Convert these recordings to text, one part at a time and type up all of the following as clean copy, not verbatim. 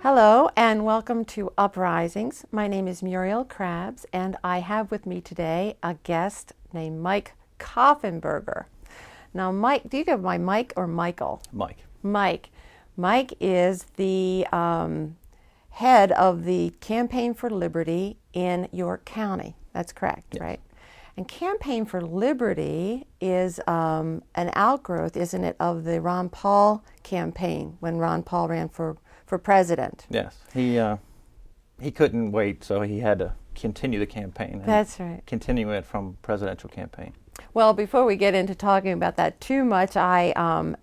Hello and welcome to Uprisings. My name is Murial Krabs and I have with me today a guest named Mike Koffenberger. Now Mike, do you go by Mike or Michael? Mike. Mike. Mike is the head of the Campaign for Liberty in York County. That's correct, Yes. right? And Campaign for Liberty is an outgrowth, isn't it, of the Ron Paul campaign when Ron Paul ran for president. Yes, he couldn't wait, so he had to continue the campaign. And That's right. continue it from presidential campaign. Well, before we get into talking about that too much, I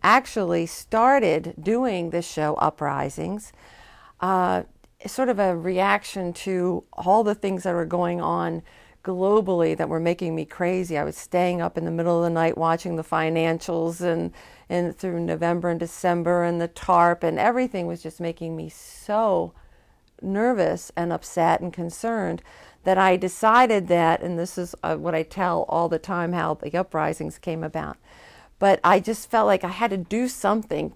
actually started doing this show, Uprisings, sort of a reaction to all the things that were going on globally that were making me crazy. I was staying up in the middle of the night watching the financials and through November and December and the TARP, and everything was just making me so nervous and upset and concerned that I decided that, and this is what I tell all the time, how the uprisings came about, but I just felt like I had to do something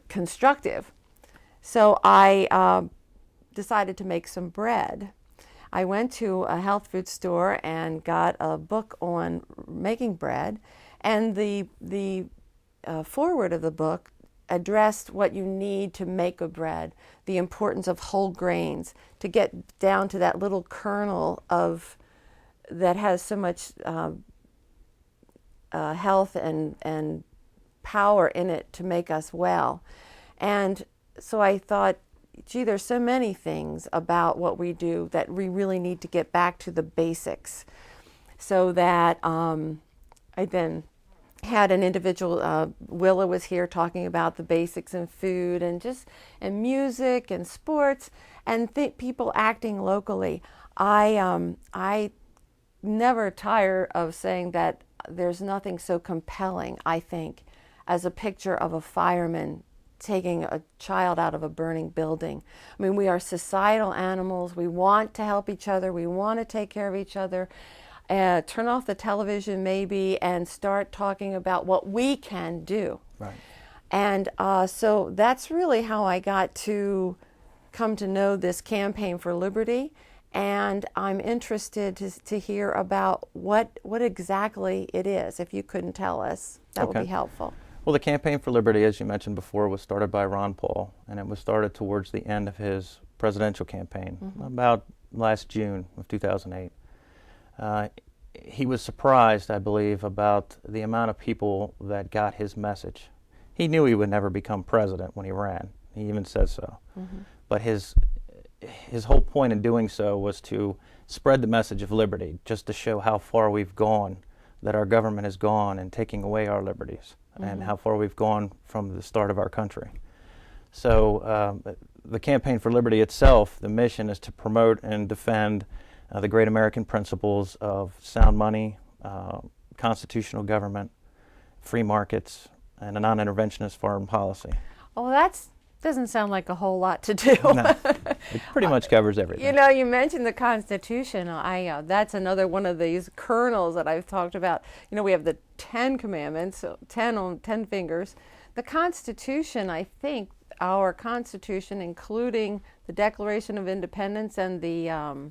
constructive. So I decided to make some bread. I went to a health food store and got a book on making bread, and the foreword of the book addressed what you need to make a bread, the importance of whole grains, to get down to that little kernel of that has so much health and power in it to make us well. And so I thought, gee, there's so many things about what we do that we really need to get back to the basics. So that I then had an individual, Willa was here talking about the basics in food and music and sports and people acting locally. I never tire of saying that there's nothing so compelling, I think, as a picture of a fireman taking a child out of a burning building. I mean, we are societal animals. We want to help each other. We want to take care of each other. Turn off the television maybe and start talking about what we can do. Right. And so that's really how I got to come to know this Campaign for Liberty. And I'm interested to hear about what exactly it is. If you couldn't tell us, that would be helpful. Well, the Campaign for Liberty, as you mentioned before, was started by Ron Paul, and it was started towards the end of his presidential campaign, about last June of 2008. He was surprised, I believe, about the amount of people that got his message. He knew he would never become president when he ran. He even said so. But his whole point in doing so was to spread the message of liberty, just to show how far we've gone, that our government has gone in taking away our liberties, and how far we've gone from the start of our country. So the Campaign for Liberty itself, the mission is to promote and defend the great American principles of sound money, constitutional government, free markets, and a non-interventionist foreign policy. Oh, that doesn't sound like a whole lot to do. No, it pretty much covers everything. You know, you mentioned the Constitution. That's another one of these kernels that I've talked about. You know, we have the 10 Commandments, so 10 on 10 fingers. The Constitution, I think, our Constitution, including the Declaration of Independence and the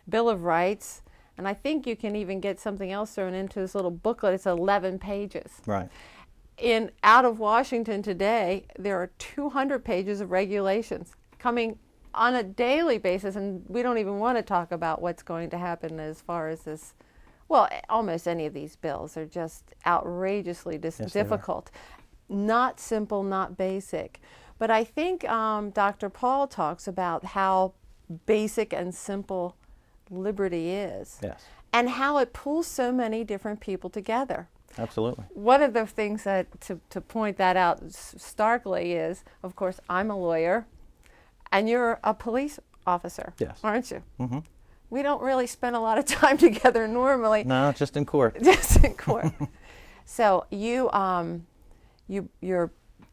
Bill of Rights, and I think you can even get something else thrown into this little booklet. It's 11 pages. Right. Out of Washington today, there are 200 pages of regulations coming on a daily basis, and we don't even want to talk about what's going to happen as far as this. Well, almost any of these bills are just outrageously difficult. Not simple, not basic. But I think Dr. Paul talks about how basic and simple liberty is. Yes. And how it pulls so many different people together. Absolutely. One of the things that, to point that out starkly is, of course, I'm a lawyer, and you're a police officer, Yes. aren't you? Mm-hmm. We don't really spend a lot of time together normally. No, just in court. Just in court. So you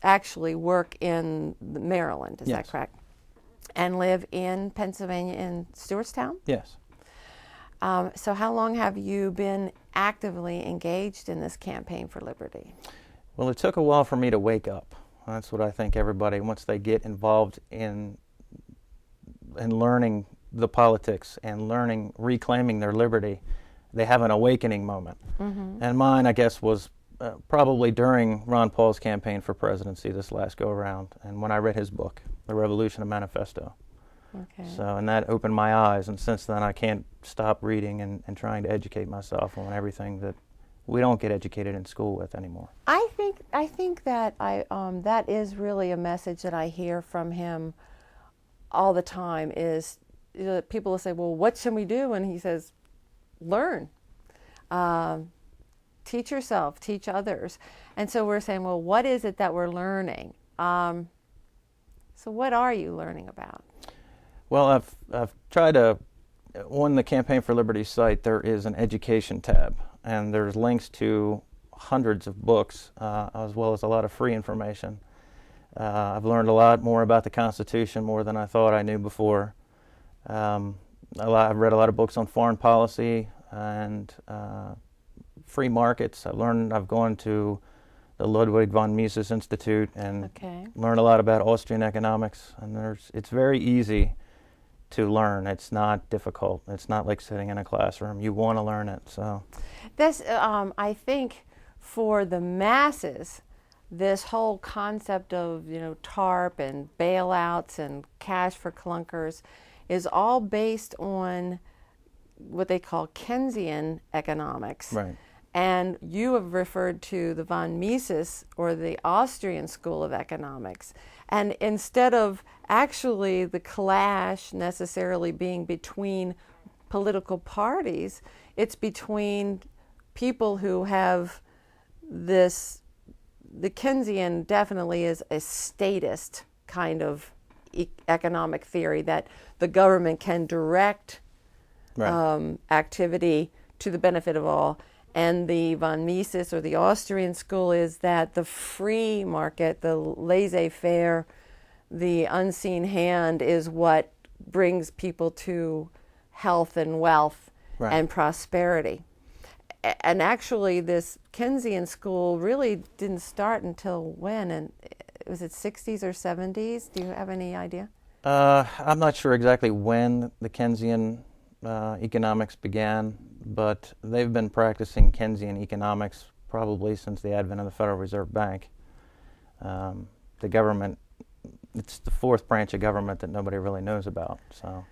actually work in Maryland, is that Yes. correct? And live in Pennsylvania in Stewartstown? Yes. So how long have you been actively engaged in this Campaign for Liberty? Well, it took a while for me to wake up. That's what I think everybody, once they get involved in and learning the politics and reclaiming their liberty, they have an awakening moment. And mine, I guess, was probably during Ron Paul's campaign for presidency this last go-around, and when I read his book, The Revolution of Manifesto. Okay. So, and that opened my eyes, and since then I can't stop reading and trying to educate myself on everything that we don't get educated in school with anymore. I think that that is really a message that I hear from him all the time. Is people will say, "Well, what should we do?" And he says, "Learn, teach yourself, teach others." And so we're saying, "Well, what is it that we're learning?" So, what are you learning about? Well, I've tried to, on the Campaign for Liberty site, there is an education tab, and there's links to hundreds of books, as well as a lot of free information. I've learned a lot more about the Constitution, more than I thought I knew before. I've read a lot of books on foreign policy and free markets. I've gone to the Ludwig von Mises Institute and learned a lot about Austrian economics, and it's very easy to learn. It's not difficult. It's not like sitting in a classroom. You want to learn it. So this, I think, for the masses, this whole concept of TARP and bailouts and cash for clunkers is all based on what they call Keynesian economics. Right. And you have referred to the von Mises or the Austrian school of economics. And instead of actually the clash necessarily being between political parties, it's between people who have this, the Keynesian definitely is a statist kind of economic theory that the government can direct activity to the benefit of all. And the von Mises or the Austrian school is that the free market, the laissez-faire, the unseen hand is what brings people to health and wealth and prosperity. And actually this Keynesian school really didn't start until when? And was it 60s or 70s? Do you have any idea? I'm not sure exactly when the Keynesian economics began, but they've been practicing Keynesian economics probably since the advent of the Federal Reserve Bank. The government, it's the fourth branch of government that nobody really knows about. So,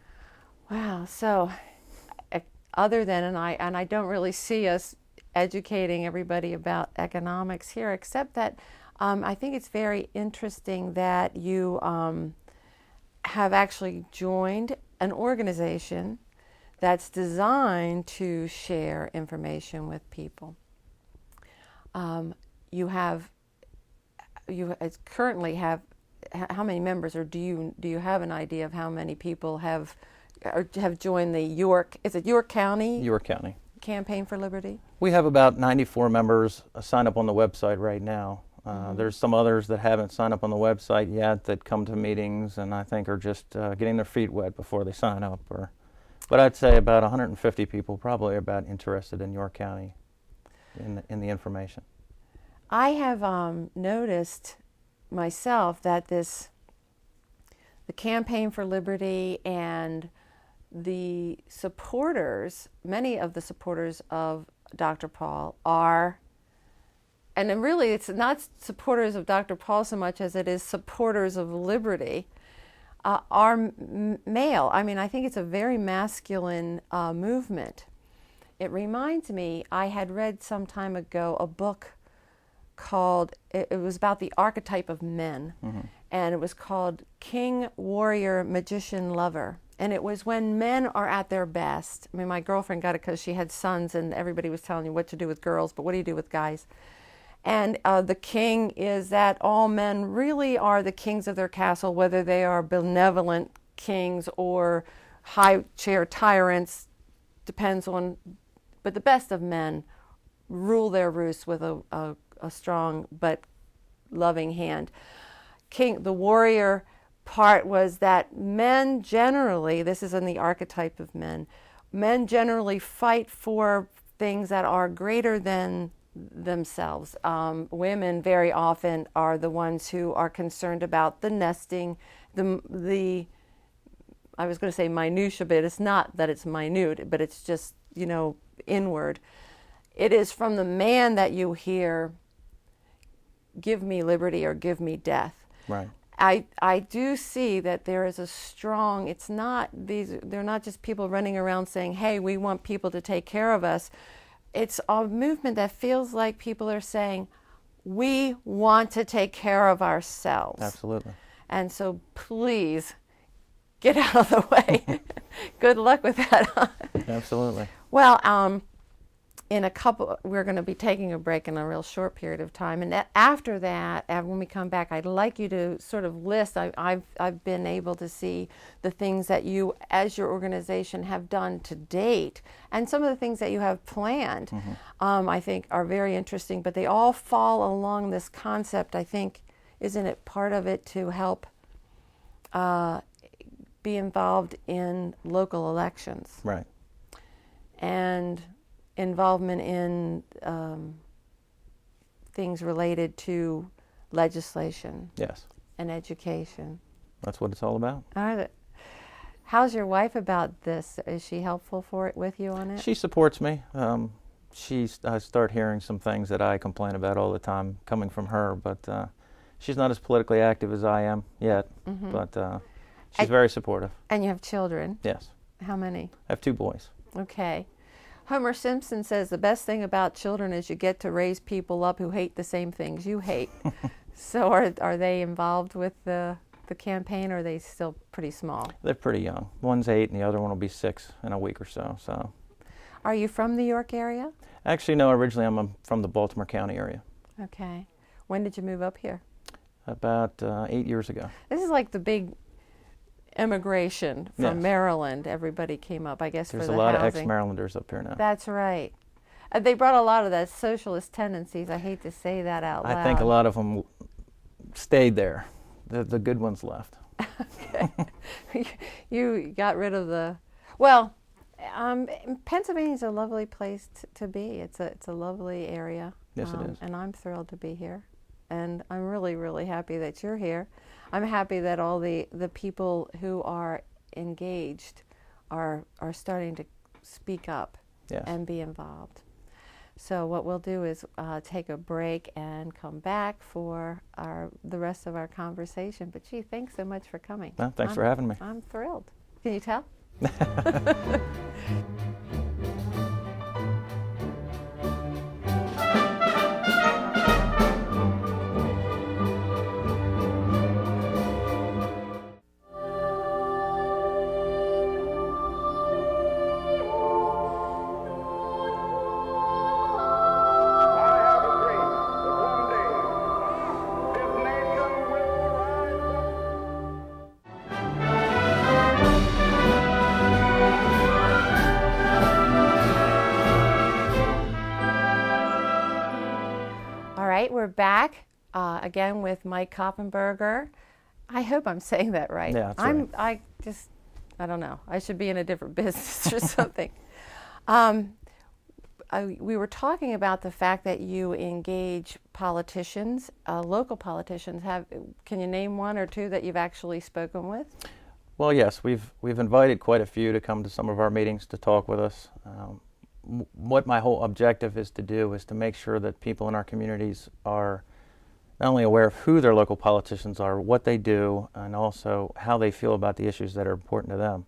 wow. So, other than and I don't really see us educating everybody about economics here, except that I think it's very interesting that you have actually joined an organization that's designed to share information with people. You currently have how many members, or do you have an idea of how many people have joined the York County Campaign for Liberty? We have about 94 members signed up on the website right now. There's some others that haven't signed up on the website yet that come to meetings and I think are just getting their feet wet before they sign up. But I'd say about 150 people probably are about interested in York County in the information. I have noticed myself that the Campaign for Liberty and the supporters, many of the supporters of Dr. Paul are, and then really it's not supporters of Dr. Paul so much as it is supporters of liberty, are male. I mean, I think it's a very masculine movement. It reminds me, I had read some time ago a book called, it was about the archetype of men, and it was called King, Warrior, Magician, Lover. And it was when men are at their best. I mean, my girlfriend got it because she had sons and everybody was telling you what to do with girls, but what do you do with guys? And the king is that all men really are the kings of their castle, whether they are benevolent kings or high chair tyrants, depends on, but the best of men rule their roosts with a strong but loving hand. The warrior part was that men generally, this is in the archetype of men generally fight for things that are greater than themselves. Women very often are the ones who are concerned about the nesting, the I was going to say minutia, but it's not that it's minute, but it's just, inward. It is from the man that you hear, give me liberty or give me death. Right. I do see that there is a strong, they're not just people running around saying, hey, we want people to take care of us. It's a movement that feels like people are saying, we want to take care of ourselves. Absolutely. And so please get out of the way. Good luck with that. Absolutely. Well, we're going to be taking a break in a real short period of time. And after that, when we come back, I'd like you to sort of list, I've been able to see the things that you, as your organization, have done to date, and some of the things that you have planned, I think are very interesting, but they all fall along this concept, I think, isn't it part of it to help be involved in local elections? Right. And involvement in things related to legislation. Yes. And education. That's what it's all about. How's your wife about this? Is she helpful with you on it? She supports me. I start hearing some things that I complain about all the time coming from her, but she's not as politically active as I am yet, but she's very supportive. And you have children? Yes. How many? I have 2 boys. Okay. Homer Simpson says the best thing about children is you get to raise people up who hate the same things you hate. So are they involved with the campaign, or are they still pretty small? They're pretty young. One's 8 and the other one will be 6 in a week or so. Are you from the York area? Actually, no. Originally, I'm from the Baltimore County area. Okay. When did you move up here? About 8 years ago. This is like the big immigration from Yes. Maryland. Everybody came up, I guess, There's for the a lot housing. of ex-Marylanders up here now. That's right. They brought a lot of the socialist tendencies. I hate to say that out loud. I think a lot of them stayed there. The good ones left. Okay. You got rid of the... Well, Pennsylvania's a lovely place to be. It's a lovely area. Yes, it is. And I'm thrilled to be here. And I'm really, really happy that you're here. I'm happy that all the people who are engaged are starting to speak up. Yes. And be involved. So what we'll do is take a break and come back for the rest of our conversation. But gee, thanks so much for coming. Well, thanks for having me. I'm thrilled. Can you tell? We're back again with Mike Koffenberger. I hope I'm saying that right. Yeah, that's right. I don't know. I should be in a different business or something. We were talking about the fact that you engage politicians, local politicians. Can you name one or two that you've actually spoken with? Well, yes, we've invited quite a few to come to some of our meetings to talk with us. What my whole objective is to do is to make sure that people in our communities are not only aware of who their local politicians are, what they do, and also how they feel about the issues that are important to them.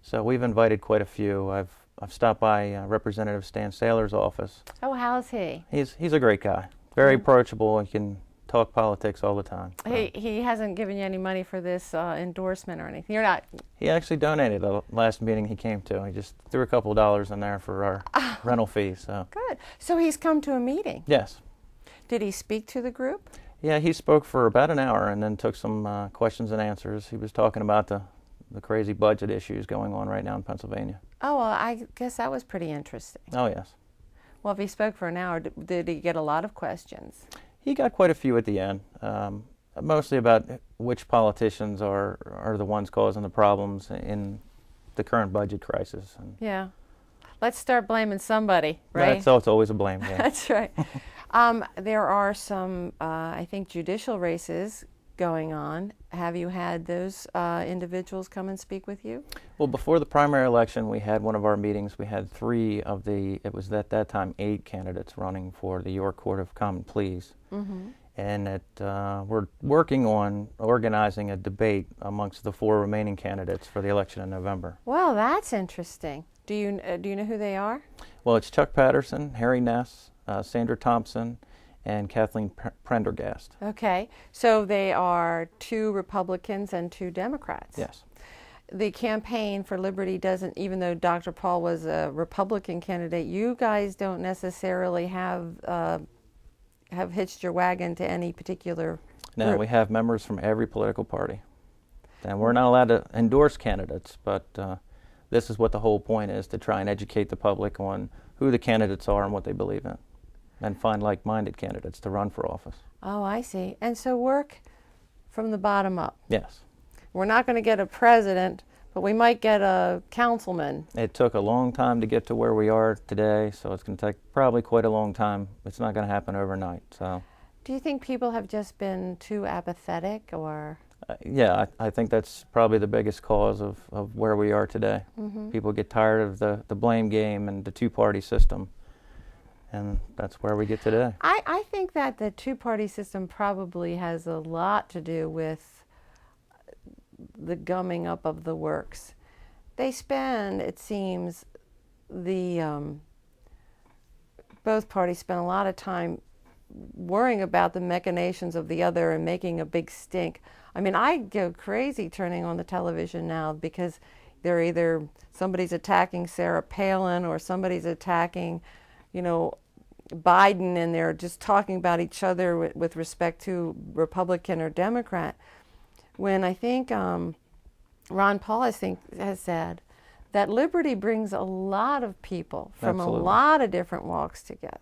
So we've invited quite a few. I've stopped by Representative Stan Saylor's office. Oh, how's he? He's a great guy, very approachable, and can talk politics all the time. He hasn't given you any money for this endorsement or anything. You're not. He actually donated the last meeting he came to. He just threw a couple of dollars in there for our rental fee. So Good. So he's come to a meeting. Yes. Did he speak to the group? Yeah, he spoke for about an hour and then took some questions and answers. He was talking about the crazy budget issues going on right now in Pennsylvania. Oh, well, I guess that was pretty interesting. Oh, yes. Well, if he spoke for an hour, did he get a lot of questions? He got quite a few at the end, mostly about which politicians are the ones causing the problems in the current budget crisis. And yeah. Let's start blaming somebody, right? It's always a blame game. That's right. There are some, I think, judicial races going on. Have you had those individuals come and speak with you? Well, before the primary election, we had one of our meetings. We had 3 of the, it was at that time 8 candidates running for the York Court of Common Pleas. Mm-hmm. And we're working on organizing a debate amongst the 4 remaining candidates for the election in November. Well, that's interesting. Do you know who they are? Well, it's Chuck Patterson, Harry Ness, Sandra Thompson, and Kathleen Prendergast. Okay, so they are 2 Republicans and 2 Democrats. Yes. The Campaign for Liberty doesn't, even though Dr. Paul was a Republican candidate, you guys don't necessarily have hitched your wagon to any particular No, group. we have members from every political party. And we're not allowed to endorse candidates, but this is what the whole point is, to try and educate the public on who the candidates are and what they believe in, and find like-minded candidates to run for office. Oh, I see. And so work from the bottom up. Yes. We're not going to get a president, but we might get a councilman. It took a long time to get to where we are today, so it's going to take probably quite a long time. It's not going to happen overnight. So, Do you think people have just been too apathetic, or? Yeah, I think that's probably the biggest cause of where we are today. Mm-hmm. People get tired of the blame game and the two-party system, and that's where we get today. I think that the two-party system probably has a lot to do with the gumming up of the works. They spend, it seems, both parties spend a lot of time worrying about the machinations of the other and making a big stink. I mean, I go crazy turning on the television now because they're either somebody's attacking Sarah Palin or somebody's attacking, Biden, and they're just talking about each other with respect to Republican or Democrat. When I think Ron Paul has said that liberty brings a lot of people from Absolutely. a lot of different walks together.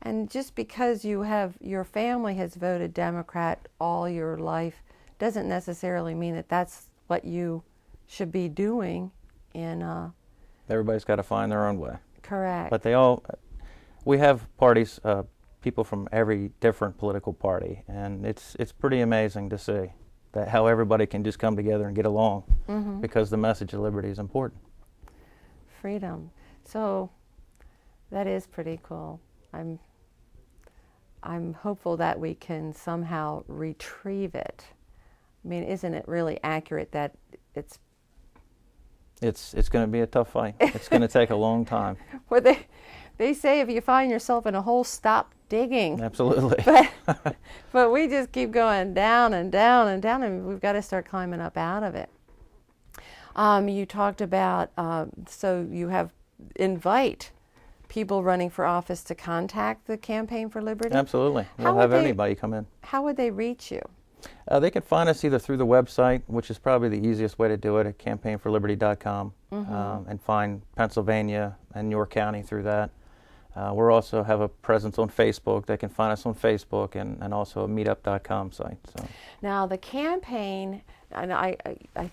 And just because your family has voted Democrat all your life doesn't necessarily mean that that's what you should be doing. Everybody's got to find their own way. Correct. But we have parties, people from every different political party, and it's pretty amazing to see that how everybody can just come together and get along, Mm-hmm. because the message of liberty is important. Freedom. So that is pretty cool. I'm hopeful that we can somehow retrieve it. I mean, isn't it really accurate that it's going to be a tough fight. It's going to take a long time. well, they say if you find yourself in a hole, stop digging. Absolutely. But we just keep going down and down and down, and we've got to start climbing up out of it. You talked about, so you invite people running for office to contact the Campaign for Liberty? Absolutely. How We'll have would they- anybody come in. How would they reach you? They can find us either through the website, which is probably the easiest way to do it, at campaignforliberty.com, and find Pennsylvania and York County through that. We also have a presence on Facebook. They can find us on Facebook, and also a meetup.com site. So. Now the campaign, and I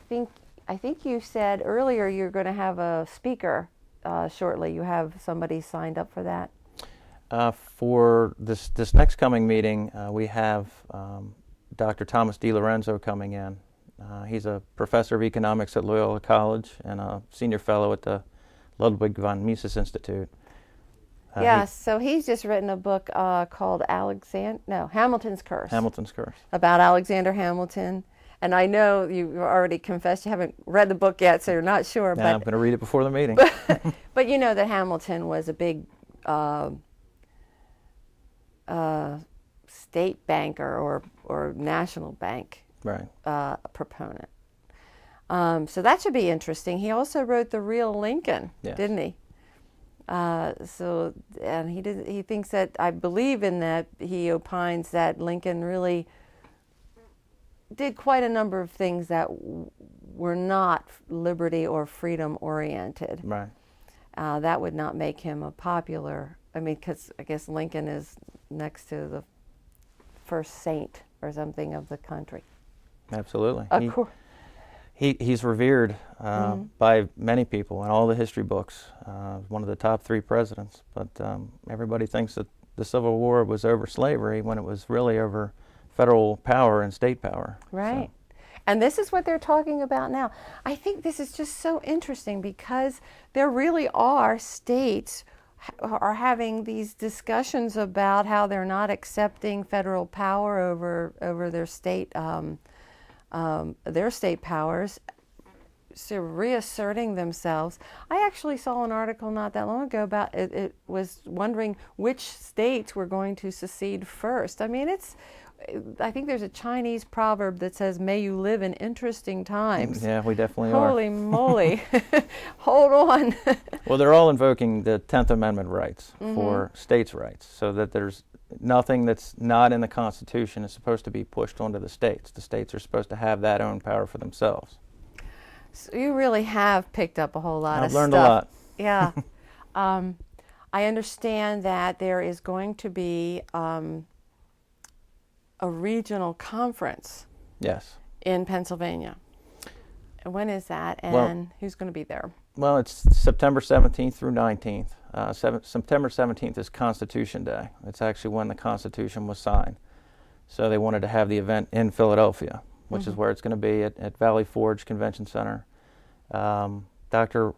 think you said earlier you're going to have a speaker shortly. You have somebody signed up for that? For this next coming meeting, we have Dr. Thomas DiLorenzo coming in. He's a professor of economics at Loyola College and a senior fellow at the Ludwig von Mises Institute. Yes, so he's just written a book called Hamilton's Curse. Hamilton's Curse. About Alexander Hamilton. And I know you already confessed you haven't read the book yet, so you're not sure. Yeah, I'm going to read it before the meeting. But you know that Hamilton was a big state banker or national bank Right. proponent. So that should be interesting. He also wrote The Real Lincoln, Yes. didn't he? And he thinks that, I believe in that, he opines that Lincoln really did quite a number of things that were not liberty or freedom oriented. Right. That would not make him a popular, because I guess Lincoln is next to the first saint or something of the country. Absolutely. Of course. He's revered by many people in all the history books. One of the top 3 presidents. But everybody thinks that the Civil War was over slavery when it was really over federal power and state power. Right. And this is what they're talking about now. I think this is just so interesting because there really are states are having these discussions about how they're not accepting federal power over their state powers, so reasserting themselves. I actually saw an article not that long ago about it. It was wondering which states were going to secede first. I mean, I think there's a Chinese proverb that says, "May you live in interesting times." Yeah, we definitely are. Holy moly. Hold on. Well, they're all invoking the 10th Amendment rights for states' rights, so that there's nothing that's not in the Constitution is supposed to be pushed onto the states. The states are supposed to have that own power for themselves. So you really have picked up a whole lot of stuff. I've learned a lot. Yeah. I understand that there is going to be a regional conference. Yes. In Pennsylvania. When is that, and who's going to be there? Well, it's September 17th through 19th. September 17th is Constitution Day. It's actually when the Constitution was signed. So they wanted to have the event in Philadelphia, which is where it's going to be at Valley Forge Convention Center. Dr.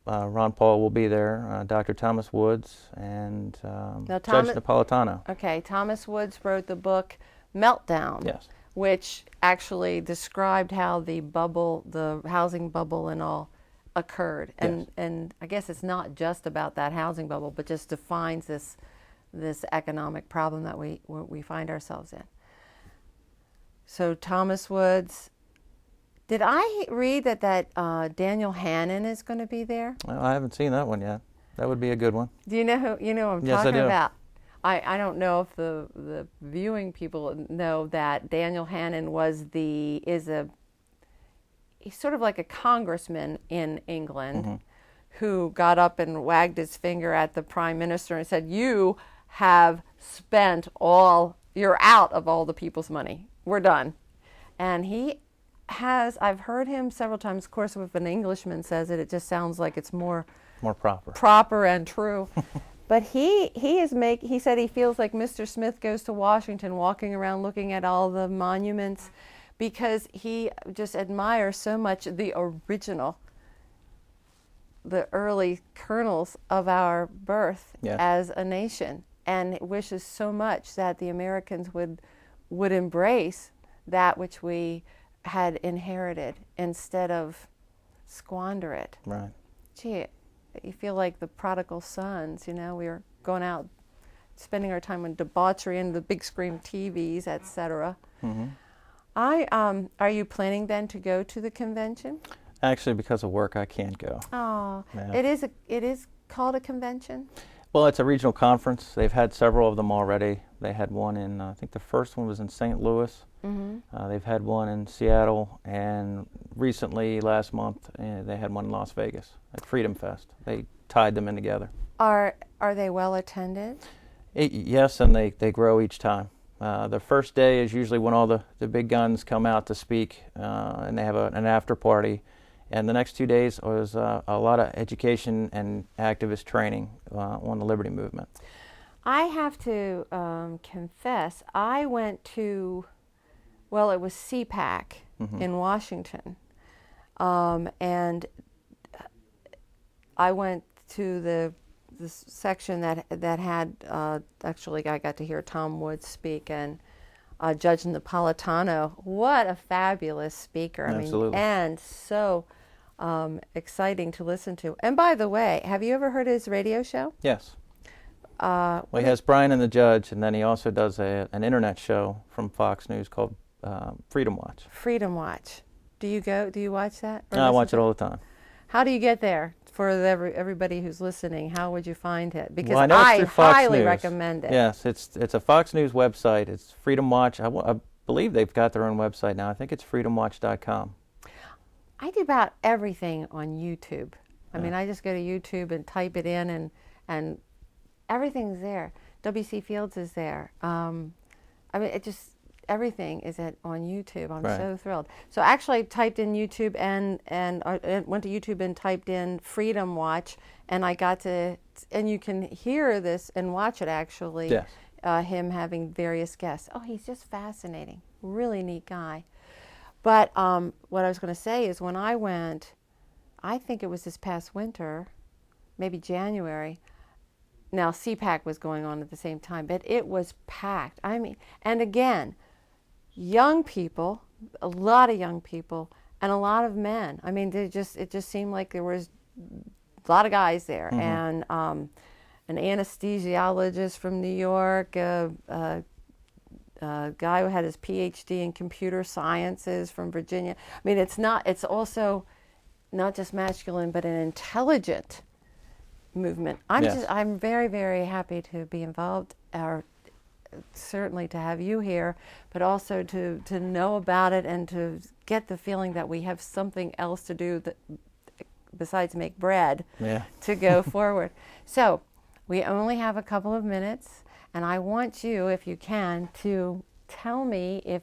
Ron Paul will be there, Dr. Thomas Woods, and Judge Napolitano. Okay, Thomas Woods wrote the book Meltdown, yes, which actually described how the housing bubble and all occurred. And I guess it's not just about that housing bubble, but just defines this economic problem that we find ourselves in. So Thomas Woods. Did I read that Daniel Hannan is going to be there? Well, I haven't seen that one yet. That would be a good one. Do you know who I'm yes, talking I do. about? I don't know if the viewing people know that Daniel Hannan he's sort of like a congressman in England who got up and wagged his finger at the prime minister and said, "You have spent you're out of all the people's money. We're done." And I've heard him several times. Of course, if an Englishman says it, it just sounds like it's more proper and true. But he said he feels like Mr. Smith Goes to Washington, walking around looking at all the monuments, because he just admires so much the early kernels of our birth as a nation, and wishes so much that the Americans would embrace that which we had inherited instead of squander it. Right. Gee, you feel like the prodigal sons, we were going out, spending our time on debauchery and the big screen TVs, etc. Are you planning then to go to the convention? Actually, because of work, I can't go. Oh, yeah. It is called a convention? Well, it's a regional conference. They've had several of them already. They had one in, I think the first one was in St. Louis. They've had one in Seattle, and recently, last month, they had one in Las Vegas at Freedom Fest. They tied them in together. Are they well attended? Yes, and they grow each time. The first day is usually when all the big guns come out to speak, and they have an after party. And the next 2 days was a lot of education and activist training on the Liberty Movement. I have to confess, I went to, it was CPAC in Washington, and I went to the section that had, actually I got to hear Tom Woods speak, and Judge Napolitano. What a fabulous speaker. Absolutely. And so exciting to listen to. And by the way, have you ever heard his radio show? Yes. He has Brian and the Judge, and then he also does an internet show from Fox News called Freedom Watch. Freedom Watch. Do you watch that? I watch it all the time. How do you get there? For everybody who's listening, how would you find it? Because I know it's through Fox highly News. recommend it. Yes, it's a Fox News website. It's Freedom Watch. I believe they've got their own website now. I think it's freedomwatch.com. I do about everything on YouTube. I mean, I just go to YouTube and type it in, and everything's there. W.C. Fields is there. Everything is on YouTube. I'm so thrilled. So actually I typed in YouTube and went to YouTube and typed in Freedom Watch, and I got to, and you can hear this and watch it actually him having various guests. Oh, he's just fascinating. Really neat guy. But what I was going to say is when I went, I think it was this past winter, maybe January. Now, CPAC was going on at the same time, but it was packed. I mean, and again, young people, a lot of young people, and a lot of men. I mean, it just seemed like there was a lot of guys there, and an anesthesiologist from New York, a guy who had his PhD in computer sciences from Virginia. I mean, it's also not just masculine, but an intelligent movement. I'm very, very happy to be involved, or certainly to have you here, but also to know about it and to get the feeling that we have something else to do that besides make bread to go forward. So we only have a couple of minutes, and I want you, if you can, to tell me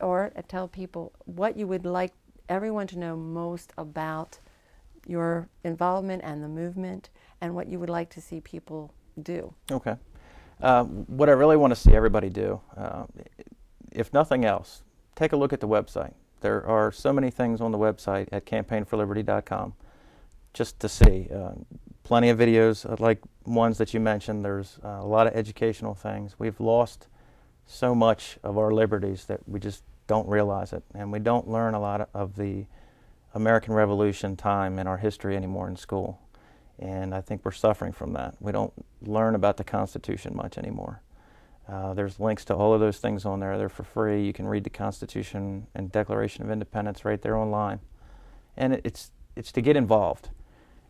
or tell people what you would like everyone to know most about your involvement and the movement, and what you would like to see people do. Okay. What I really want to see everybody do, if nothing else, take a look at the website. There are so many things on the website at campaignforliberty.com just to see. Plenty of videos like ones that you mentioned. There's a lot of educational things. We've lost so much of our liberties that we just don't realize it, and we don't learn a lot of the American Revolution time in our history anymore in school. And I think we're suffering from that. We don't learn about the Constitution much anymore. There's links to all of those things on there. They're for free. You can read the Constitution and Declaration of Independence right there online. And it's to get involved.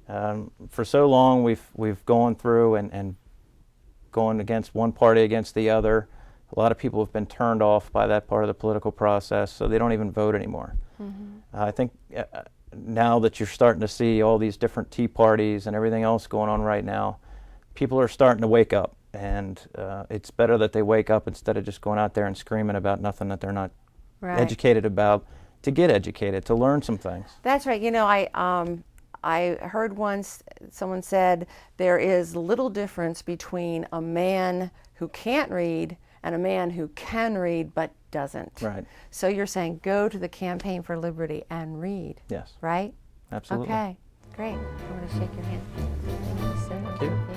For so long we've gone through and gone against one party against the other. A lot of people have been turned off by that part of the political process, so they don't even vote anymore. I think now that you're starting to see all these different tea parties and everything else going on right now, people are starting to wake up, and it's better that they wake up instead of just going out there and screaming about nothing that they're not educated about, to get educated, to learn some things. That's right. You know, I heard once someone said there is little difference between a man who can't read and a man who can read but doesn't. Right. So you're saying go to the Campaign for Liberty and read. Yes. Right? Absolutely. Okay. Great. I want to shake your hand. Thank you, sir. Thank you.